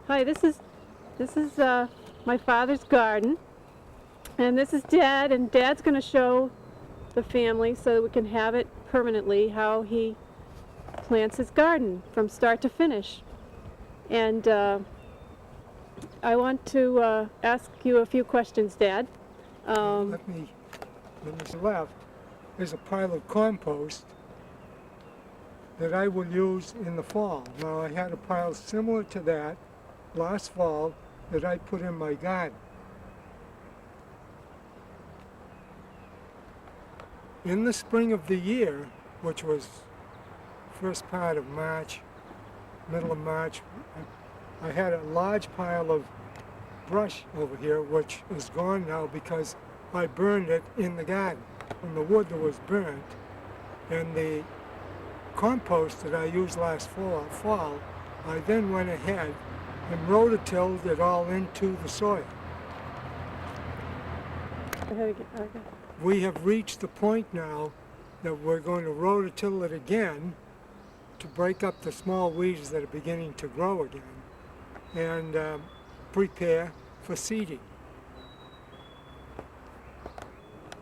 Hi, this is my father's garden, and this is Dad, and Dad's going to show the family so that we can have it permanently how he plants his garden from start to finish. And I want to ask you a few questions, Dad. Let me left is a pile of compost that I will use in the fall. Now I had a pile similar to that last fall that I put in my garden. In the spring of the year, which was first part of March, middle of March, I had a large pile of brush over here, which is gone now because I burned it in the garden. From the wood that was burnt and the compost that I used last fall, I then went ahead and rototilled it all into the soil. Okay. We have reached the point now that we're going to rototill it again to break up the small weeds that are beginning to grow again and prepare for seeding.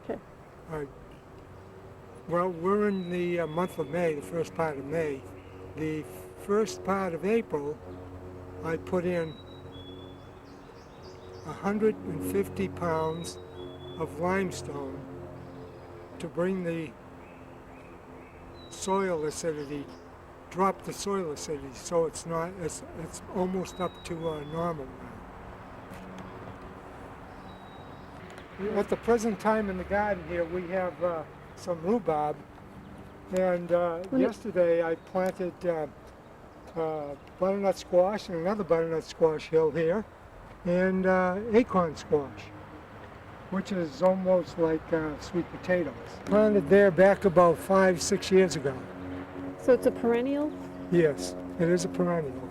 Okay. Well, we're in the month of May, the first part of May. The first part of April, I put in 150 pounds of limestone to bring the soil acidity, drop the soil acidity so it's almost up to normal now. At the present time in the garden here, we have some rhubarb, and yesterday I planted butternut squash and another butternut squash hill here, and acorn squash, which is almost like sweet potatoes. Planted there back about 5-6 years ago. So it's a perennial? Yes, it is a perennial.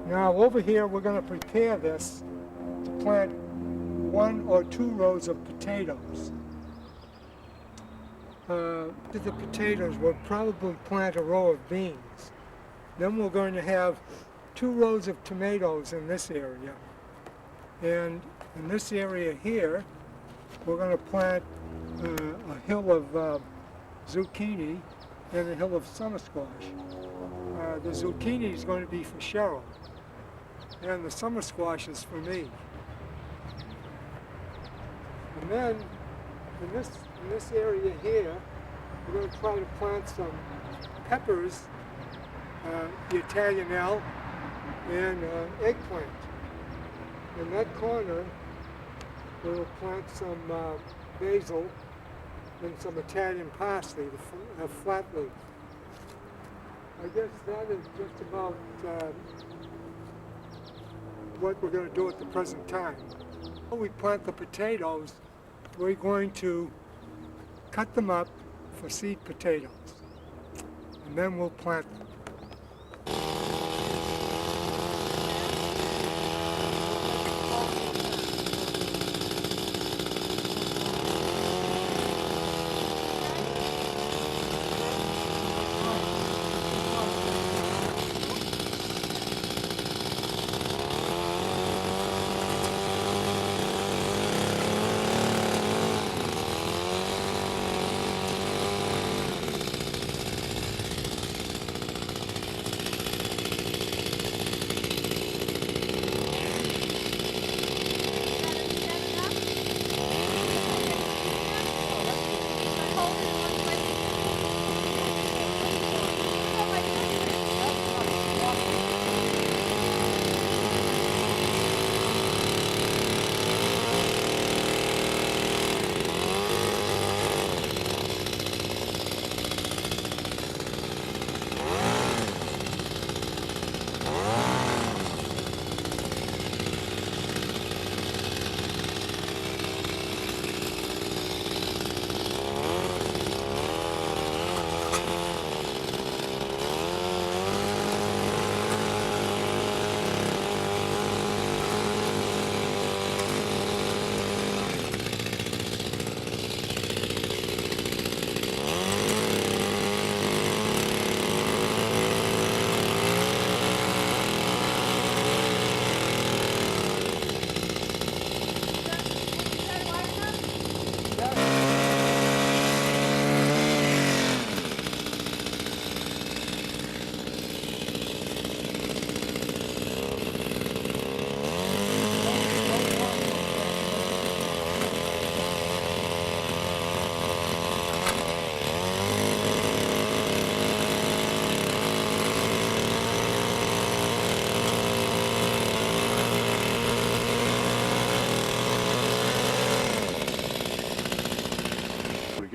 Now over here we're going to prepare this to plant 1 or 2 rows of potatoes. To the potatoes, we'll probably plant a row of beans. Then we're going to have 2 rows of tomatoes in this area. And in this area here, we're going to plant a hill of zucchini and a hill of summer squash. The zucchini is going to be for Cheryl, and the summer squash is for me. And then in this area here, we're going to try to plant some peppers, the Italian elm, and eggplant. In that corner, we'll plant some basil and some Italian parsley, the flat leaf. I guess that is just about what we're going to do at the present time. When we plant the potatoes, we're going to cut them up for seed potatoes, and then we'll plant them.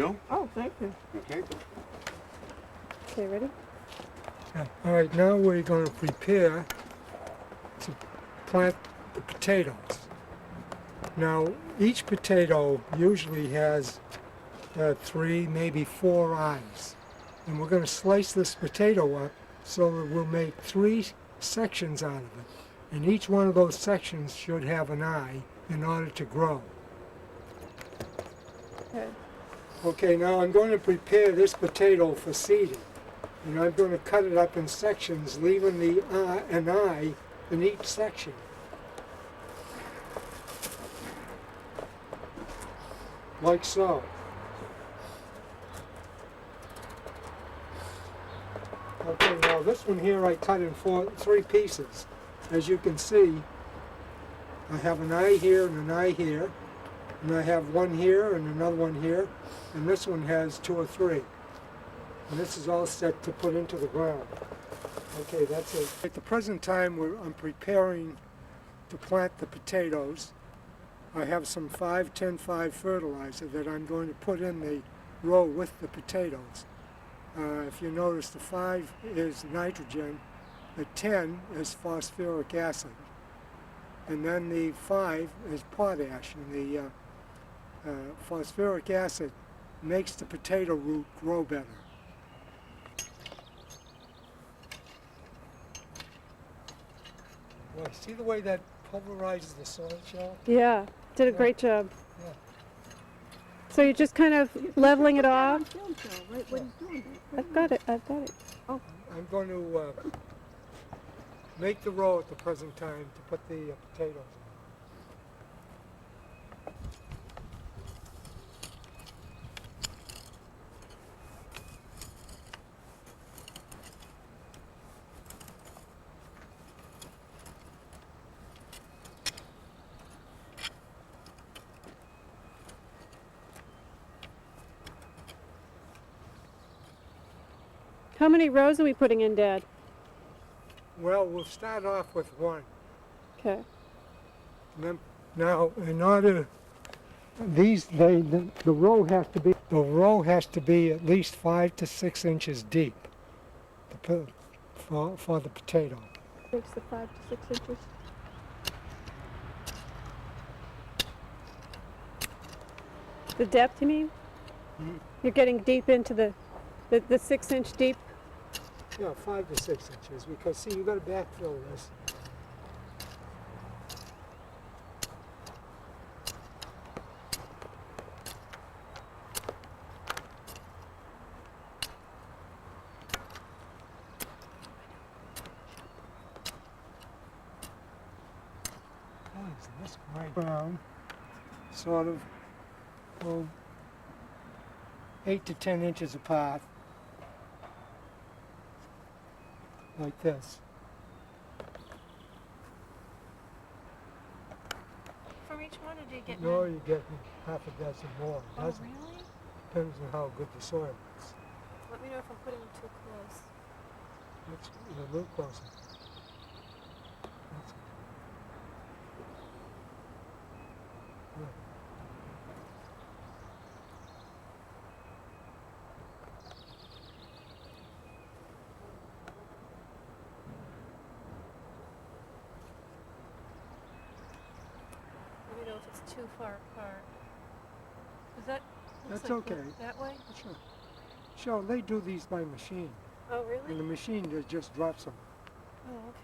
go. Oh, thank you. Okay. Okay, ready? Yeah. All right, now we're going to prepare to plant the potatoes. Now, each potato usually has 3, maybe 4 eyes. And we're going to slice this potato up so that we'll make 3 sections out of it. And each one of those sections should have an eye in order to grow. Okay. Okay, now I'm going to prepare this potato for seeding. And I'm going to cut it up in sections, leaving an eye in each section. Like so. Okay, now this one here I cut in 3 pieces. As you can see, I have an eye here and an eye here, and I have one here and another one here, and this one has 2 or 3. And this is all set to put into the ground. Okay, that's it. At the present time, I'm preparing to plant the potatoes. I have some 5-10-5 fertilizer that I'm going to put in the row with the potatoes. If you notice, the 5 is nitrogen, the 10 is phosphoric acid, and then the 5 is potash. And the phosphoric acid makes the potato root grow better. Boy, see the way that pulverizes the soil, Shell? Yeah, did a great job. Yeah. So you're just kind of leveling it off? I've got it. I'm going to make the row at the present time to put the potatoes in. How many rows are we putting in, Dad? Well, we'll start off with 1. Okay. And then, now, in order, the row has to be at least 5 to 6 inches deep for the potato. Takes the 5 to 6 inches. The depth, you mean? Mhm. You're getting deep into the 6-inch deep? Yeah, 5 to 6 inches, because see, you've got to backfill this. This right brown, sort of, 8 to 10 inches apart, like this. From each one, or do you get No, you get half a dozen more. Oh, Doesn't. really? Depends on how good the soil is. Let me know if I'm putting them too close. That's a little closer. That's good. Let me know if it's too far apart. Is that? That's like okay. That way? Sure. Sure, they do these by machine. Oh, And really? the machine just drops them. Oh, okay.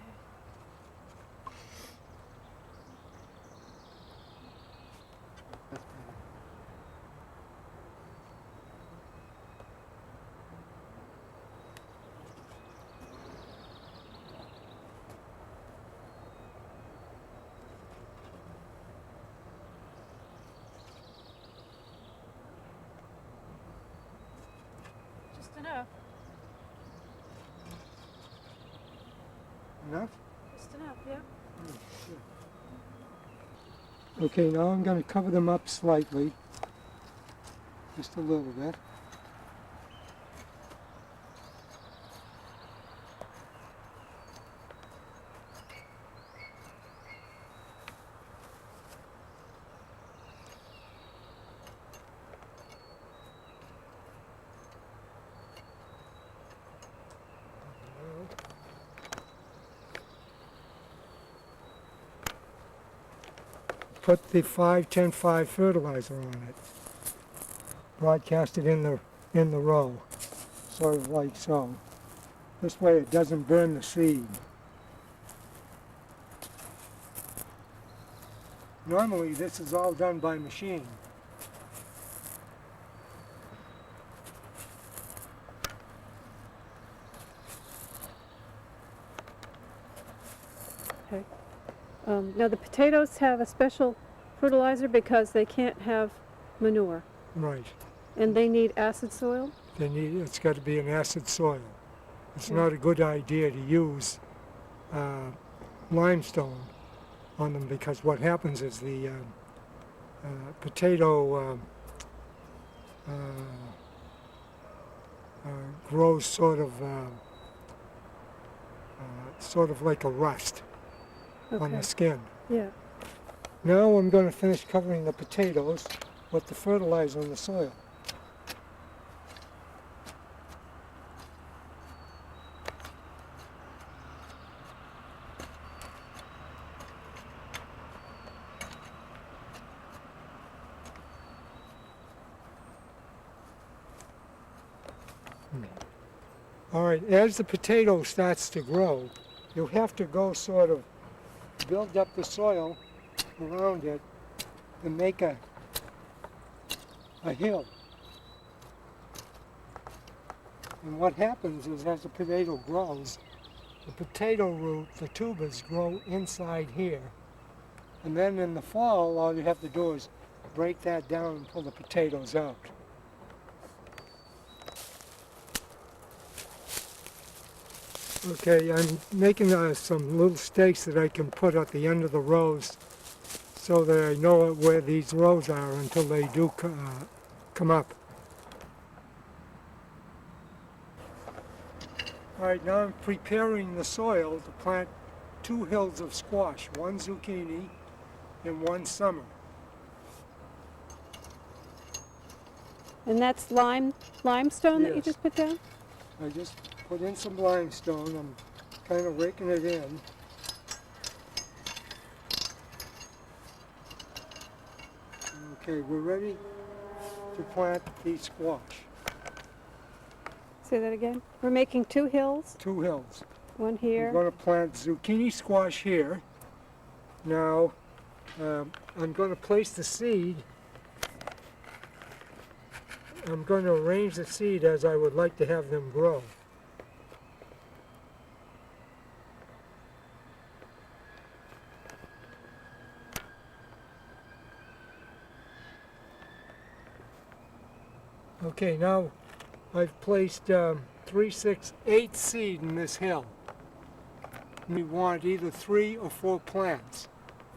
That's better. Just enough. Enough? Just enough, yeah. Okay, now I'm going to cover them up slightly, just a little bit. put the 5-10-5 fertilizer on it. Broadcast it in the row, sort of like so. This way it doesn't burn the seed. Normally this is all done by machine. Okay. Now the potatoes have a special fertilizer because they can't have manure, Right. and they need acid soil. It's got to be an acid soil. It's Okay. not a good idea to use limestone on them, because what happens is the potato grows sort of like a rust on Okay. the skin. Yeah. Now I'm going to finish covering the potatoes with the fertilizer in the soil. All right, as the potato starts to grow, you have to go sort of build up the soil around it and make a hill. And what happens is, as the potato grows, the potato root, the tubers, grow inside here. And then in the fall, all you have to do is break that down and pull the potatoes out. Okay, I'm making some little stakes that I can put at the end of the rows so that I know where these rows are until they do come up. All right, now I'm preparing the soil to plant 2 hills of squash, 1 zucchini and 1 summer. And that's limestone that you Yes. just put down? I just put in some limestone. I'm kind of raking it in. Okay, we're ready to plant the squash. Say that again. We're making 2 hills, 2 hills. one We're here. going to plant zucchini squash here. Now, I'm going to place the seed. I'm going to arrange the seed as I would like to have them grow. Okay, now I've placed 3, 6, 8 seed in this hill. We want either 3 or 4 plants,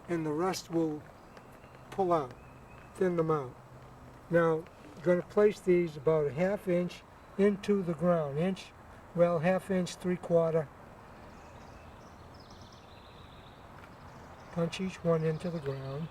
and the rest will pull out, thin them out. Now, I'm going to place these about a 1/2 inch into the ground. 1/2 inch, 3/4. Punch each one into the ground.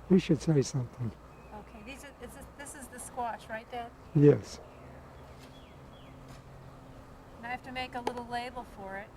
You should say something. Okay, this is the squash, right, Dad? Yes. And I have to make a little label for it.